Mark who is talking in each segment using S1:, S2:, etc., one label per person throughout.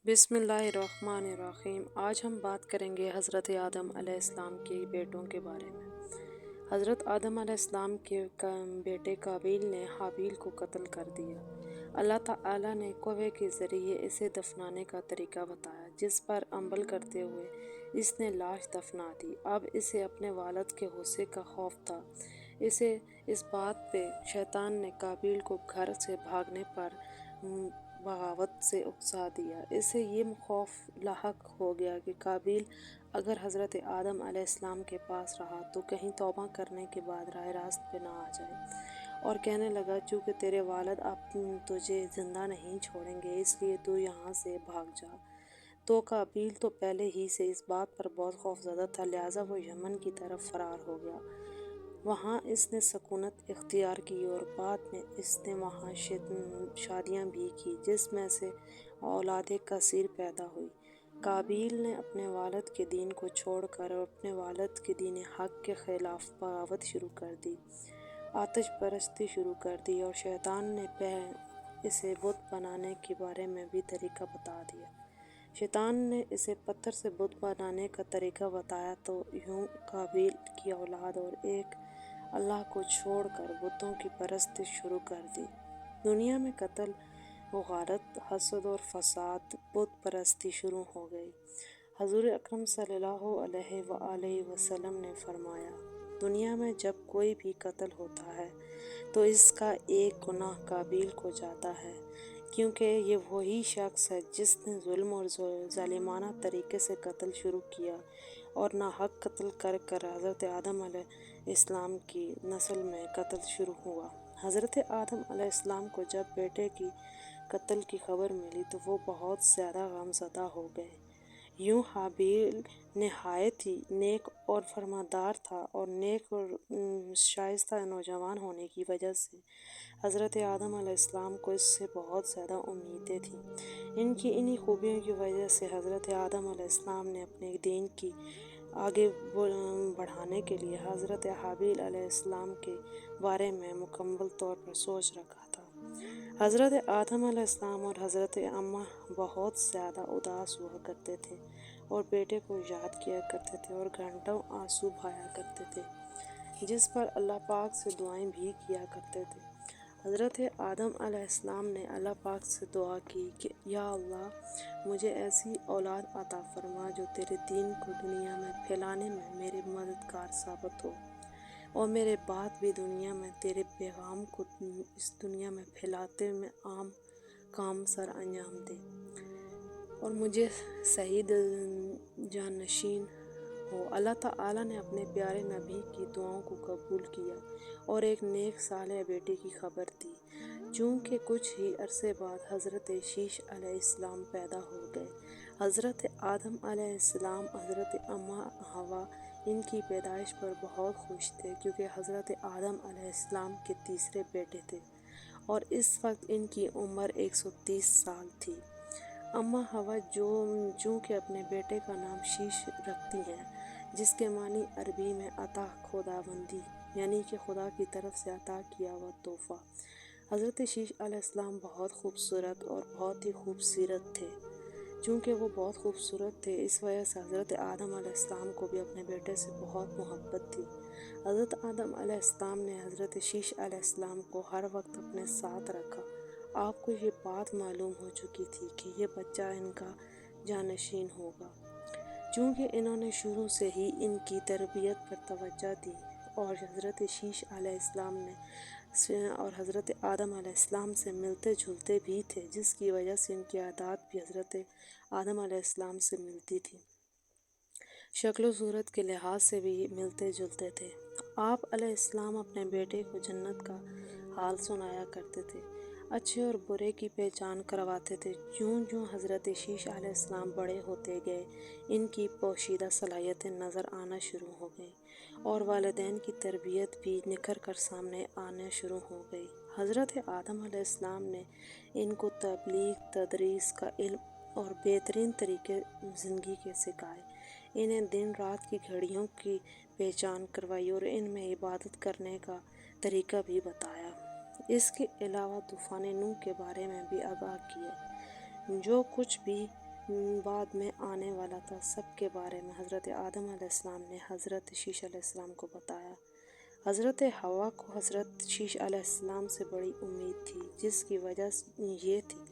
S1: بسم اللہ الرحمن الرحیم۔ آج ہم بات کریں گے حضرت آدم علیہ السلام کے بیٹوں کے بارے میں۔ حضرت آدم علیہ السلام کے بیٹے قابیل نے حابیل کو قتل کر دیا۔ اللہ تعالیٰ نے کوے کے ذریعے اسے دفنانے کا طریقہ بتایا، جس پر عمل کرتے ہوئے اس نے لاش دفنا دی۔ اب اسے اپنے والد کے غصے کا خوف تھا۔ اسے اس بات پہ شیطان نے قابیل کو گھر سے بھاگنے پر بغاوت سے اکسا دیا۔ اسے یہ خوف لاحق ہو گیا کہ قابیل اگر حضرت آدم علیہ السلام کے پاس رہا تو کہیں توبہ کرنے کے بعد راہ راست پہ نہ آ جائے، اور کہنے لگا چونکہ تیرے والد اب تجھے زندہ نہیں چھوڑیں گے اس لیے تو یہاں سے بھاگ جا۔ تو قابیل تو پہلے ہی سے اس بات پر بہت خوف زدہ تھا، لہٰذا وہ یمن کی طرف فرار ہو گیا۔ وہاں اس نے سکونت اختیار کی اور بعد میں اس نے وہاں شادیاں بھی کی، جس میں سے اولاد کثیر پیدا ہوئی۔ قابیل نے اپنے والد کے دین کو چھوڑ کر اور اپنے والد کے دین حق کے خلاف بغاوت شروع کر دی، آتش پرستی شروع کر دی، اور شیطان نے اسے بت بنانے کے بارے میں بھی طریقہ بتا دیا۔ شیطان نے اسے پتھر سے بت بنانے کا طریقہ بتایا تو یوں قابیل کی اولاد اور ایک اللہ کو چھوڑ کر بتوں کی پرستی شروع کر دی۔ دنیا میں قتل و غارت، حسد اور فساد، بت پرستی شروع ہو گئی۔ حضور اکرم صلی اللہ علیہ وآلہ وسلم نے فرمایا، دنیا میں جب کوئی بھی قتل ہوتا ہے تو اس کا ایک گناہ قابیل کو جاتا ہے، کیونکہ یہ وہی شخص ہے جس نے ظلم اور ظالمانہ طریقے سے قتل شروع کیا اور ناحق قتل کر کر حضرت آدم علیہ السلام کی نسل میں قتل شروع ہوا۔ حضرت آدم علیہ السلام کو جب بیٹے کی قتل کی خبر ملی تو وہ بہت زیادہ غم زدہ ہو گئے۔ یوں حابیل نہایت ہی نیک اور فرمانبردار تھا، اور نیک اور شائستہ نوجوان ہونے کی وجہ سے حضرت آدم علیہ السلام کو اس سے بہت زیادہ امیدیں تھیں۔ ان کی انہی خوبیوں کی وجہ سے حضرت آدم علیہ السلام نے اپنے دین کی آگے بڑھانے کے لیے حضرت حابیل علیہ السلام کے بارے میں مکمل طور پر سوچ رکھا تھا۔ حضرت آدم علیہ السلام اور حضرت اماں بہت زیادہ اداس ہوا کرتے تھے اور بیٹے کو یاد کیا کرتے تھے اور گھنٹوں آنسو بہایا کرتے تھے، جس پر اللہ پاک سے دعائیں بھی کیا کرتے تھے۔ حضرت آدم علیہ السلام نے اللہ پاک سے دعا کی کہ یا اللہ، مجھے ایسی اولاد عطا فرما جو تیرے دین کو دنیا میں پھیلانے میں میرے مددگار ثابت ہو، اور میرے بعد بھی دنیا میں تیرے پیغام کو اس دنیا میں پھیلاتے میں عام کام سر انجام دے، اور مجھے صحیح جانشین ہو۔ اللہ تعالیٰ نے اپنے پیارے نبی کی دعاؤں کو قبول کیا اور ایک نیک صالح بیٹے کی خبر دی۔ چونکہ کچھ ہی عرصے بعد حضرت شیش علیہ السلام پیدا ہو گئے۔ حضرت آدم علیہ السلام حضرت اماں حوا ان کی پیدائش پر بہت خوش تھے، کیونکہ حضرت آدم علیہ السلام کے تیسرے بیٹے تھے اور اس وقت ان کی عمر 130 سال تھی۔ اماں حوا چونکہ اپنے بیٹے کا نام شیش رکھتی ہیں، جس کے معنی عربی میں عطا خداوندی، یعنی کہ خدا کی طرف سے عطا کیا ہوا تحفہ۔ حضرت شیش علیہ السلام بہت خوبصورت اور بہت ہی خوبصیرت تھے۔ چونکہ وہ بہت خوبصورت تھے، اس وجہ سے حضرت آدم علیہ السلام کو بھی اپنے بیٹے سے بہت محبت تھی۔ حضرت آدم علیہ السلام نے حضرت شیش علیہ السلام کو ہر وقت اپنے ساتھ رکھا۔ آپ کو یہ بات معلوم ہو چکی تھی کہ یہ بچہ ان کا جانشین ہوگا۔ چونکہ انہوں نے شروع سے ہی ان کی تربیت پر توجہ دی اور حضرت شیش علیہ السلام اور حضرت آدم علیہ السلام سے ملتے جلتے بھی تھے، جس کی وجہ سے ان کی عادات بھی حضرت آدم علیہ السلام سے ملتی تھی، شکل و صورت کے لحاظ سے بھی ملتے جلتے تھے۔ آپ علیہ السلام اپنے بیٹے کو جنت کا حال سنایا کرتے تھے، اچھے اور برے کی پہچان کرواتے تھے۔ جوں جوں حضرت شیش علیہ السلام بڑے ہوتے گئے، ان کی پوشیدہ صلاحیتیں نظر آنا شروع ہو گئیں اور والدین کی تربیت بھی نکھر کر سامنے آنا شروع ہو گئی۔ حضرت آدم علیہ السلام نے ان کو تبلیغ، تدریس کا علم اور بہترین طریقے زندگی کے سکھائے۔ انہیں دن رات کی گھڑیوں کی پہچان کروائی اور ان میں عبادت کرنے کا طریقہ بھی بتایا۔ اس کے علاوہ طوفان نوح کے بارے میں بھی آگاہ کیا۔ جو کچھ بھی بعد میں آنے والا تھا، سب کے بارے میں حضرت آدم علیہ السلام نے حضرت شیش علیہ السلام کو بتایا۔ حضرت حوا کو حضرت شیش علیہ السلام سے بڑی امید تھی، جس کی وجہ یہ تھی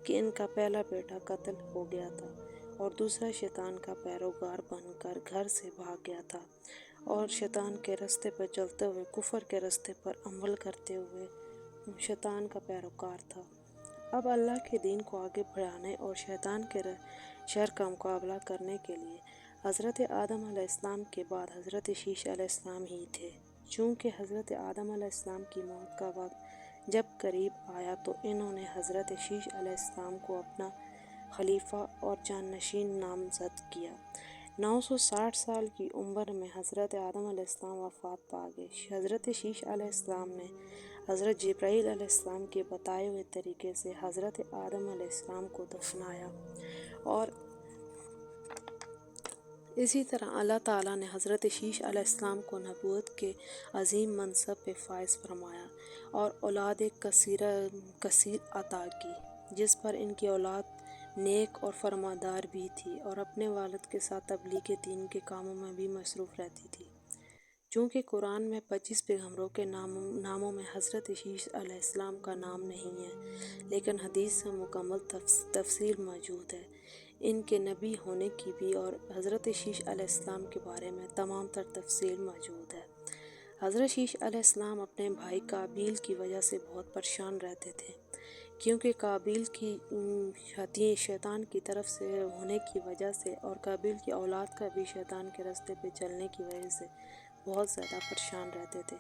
S1: کہ ان کا پہلا بیٹا قتل ہو گیا تھا اور دوسرا شیطان کا پیروکار بن کر گھر سے بھاگ گیا تھا اور شیطان کے راستے پر چلتے ہوئے کفر کے راستے پر عمل کرتے ہوئے شیطان کا پیروکار تھا۔ اب اللہ کے دین کو آگے بڑھانے اور شیطان کے شر کا مقابلہ کرنے کے لیے حضرت آدم علیہ السلام کے بعد حضرت شیش علیہ السلام ہی تھے۔ چونکہ حضرت آدم علیہ السلام کی موت کا وقت جب قریب آیا تو انہوں نے حضرت شیش علیہ السلام کو اپنا خلیفہ اور جانشین نامزد کیا۔ 960 سال کی عمر میں حضرت آدم علیہ السلام وفات پا گئے۔ حضرت شیش علیہ السلام نے حضرت جبرائیل علیہ السلام کے بتائے ہوئے طریقے سے حضرت آدم علیہ السلام کو دفنایا اور اسی طرح اللہ تعالیٰ نے حضرت شیش علیہ السلام کو نبوت کے عظیم منصب پہ فائز فرمایا اور اولاد کثیر عطا کی، جس پر ان کی اولاد نیک اور فرمانبردار بھی تھی اور اپنے والد کے ساتھ تبلیغ دین کے کاموں میں بھی مصروف رہتی تھی۔ چونکہ قرآن میں 25 پیغمبروں کے ناموں میں حضرت شیش علیہ السلام کا نام نہیں ہے، لیکن حدیث میں مکمل تفصیل موجود ہے ان کے نبی ہونے کی بھی، اور حضرت شیش علیہ السلام کے بارے میں تمام تر تفصیل موجود ہے۔ حضرت شیش علیہ السلام اپنے بھائی قابیل کی وجہ سے بہت پریشان رہتے تھے، کیونکہ قابیل کی حتیٰ شیطان کی طرف سے ہونے کی وجہ سے اور قابیل کی اولاد کا بھی شیطان کے راستے پہ چلنے کی وجہ سے بہت زیادہ پریشان رہتے تھے۔